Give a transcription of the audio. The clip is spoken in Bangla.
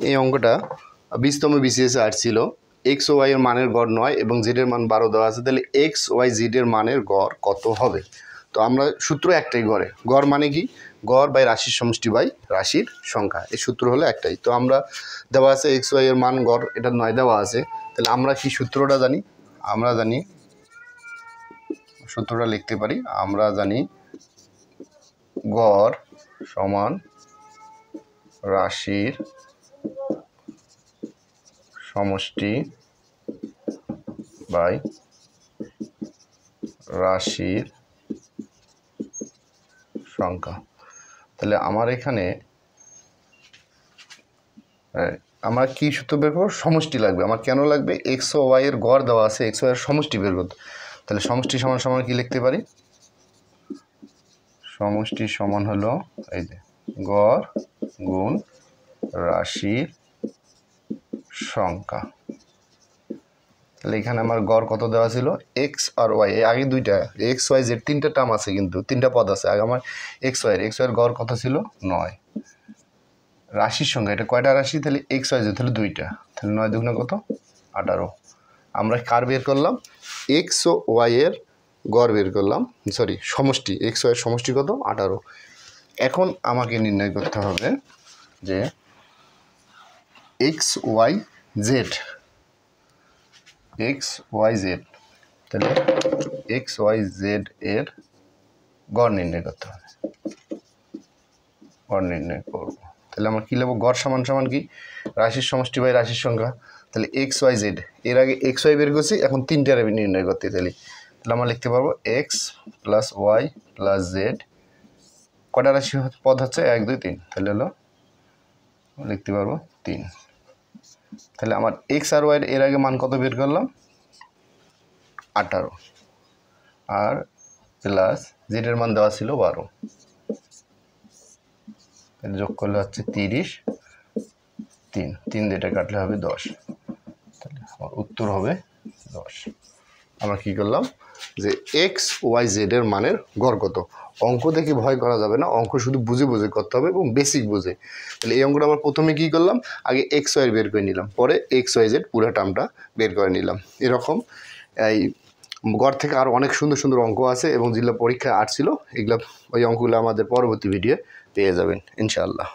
এই অঙ্কটা 20তম বিসিএসে আসছিল। এক্স ও ওয়াই এর মানের গড় 9 এবং জেড এর মান 12 দেওয়া আছে, তাহলে এক্স ওয়াই জেড এর মানের গড় কত হবে? তো আমরা সূত্র একটাই, গড় মানে কি? গড় বাই রাশির সমষ্টি বাই রাশির সংখ্যা, এই সূত্র হলো একটাই। তো আমরা দেওয়া আছে এক্স ওয়াই এর মান গড়, এটা 9 দেওয়া আছে, তাহলে আমরা কি সূত্রটা জানি? আমরা জানি, সূত্রটা লিখতে পারি, আমরা জানি গড় সমান রাশির সমষ্টি বাই রাশির সংখ্যা। তাহলে আমার এখানে আমার কি সূত্র বের করবো? সমষ্টি লাগবে। আমার কেন লাগবে? এক্স ও ওয়াই এর গড় দেওয়া আছে, এক্স ওয়াই এর সমষ্টি বের করতে। তাহলে সমষ্টি সমান সমান কি লিখতে পারি? সমষ্টি সমান হলো এই যে গড় গুণ রাশির সংখ্যা। তাহলে এখানে আমার গড় কত দেওয়া ছিল? এক্স আর ওয়াই, আগে দুইটা এক্স ওয়াই জেড তিনটা টার্ম আছে, কিন্তু তিনটা পদ আছে। আগে আমার এক্স ওয়াইয়ের গড় কত ছিল? 9। রাশির সংখ্যা, এটা কয়টা রাশি? তাহলে এক্স ওয়াই জেড, তাহলে দুইটা, তাহলে 9 দুগুণে কত? 18। আমরা কার বের করলাম? এক্স ও ওয়াই এর গড় বের করলাম, সরি সমষ্টি, এক্স ওয়াই এর সমষ্টি কত? 18। এখন আমাকে নির্ণয় করতে হবে যে এক্স ওয়াই জেড, তাহলে এক্স ওয়াই জেড এর গড় নির্ণয় করতে হবে। গড় নির্ণয় করব, তাহলে আমরা কী নেব? গড় সমান সমান কি? রাশির সমষ্টি বাই রাশির সংখ্যা। তাহলে এক্স ওয়াই জেড, এর আগে এক্স ওয়াই বের করছি, এখন তিনটার নির্ণয় করতে। তাহলে আমরা লিখতে পারবো X plus Y plus Z, কটা রাশি পদ হচ্ছে? 1 2 3, তাহলে হলো লিখতে পারবো 3। তাহলে আমার এক্স আর ওয়াই এর আগে মান কত বের করলাম? 18, আর প্লাস জেডের মান দেওয়া ছিল 12, তাহলে যোগ করলে হচ্ছে 30, 3 দিয়ে এটা কাটলে হবে 10, তাহলে আমার উত্তর হবে 10। আমরা কি করলাম? যে এক্স ওয়াই জেড এর মানের গড় কত। অঙ্ক দেখে ভয় করা যাবে না, অঙ্ক শুধু বুঝে বুঝে করতে হবে এবং বেসিক বুঝে। তাহলে এই অঙ্কটা আমরা প্রথমে কী করলাম? আগে এক্স ওয়াই বের করে নিলাম, পরে এক্স ওয়াই জেড পুরো টার্মটা বের করে নিলাম। এরকম এই গড় থেকে আরও অনেক সুন্দর সুন্দর অঙ্ক আছে, এবং যেগুলো পরীক্ষায় আসছিল, এগুলো ওই অঙ্কগুলো আমাদের পরবর্তী ভিডিও পেয়ে যাবেন ইনশাআল্লাহ।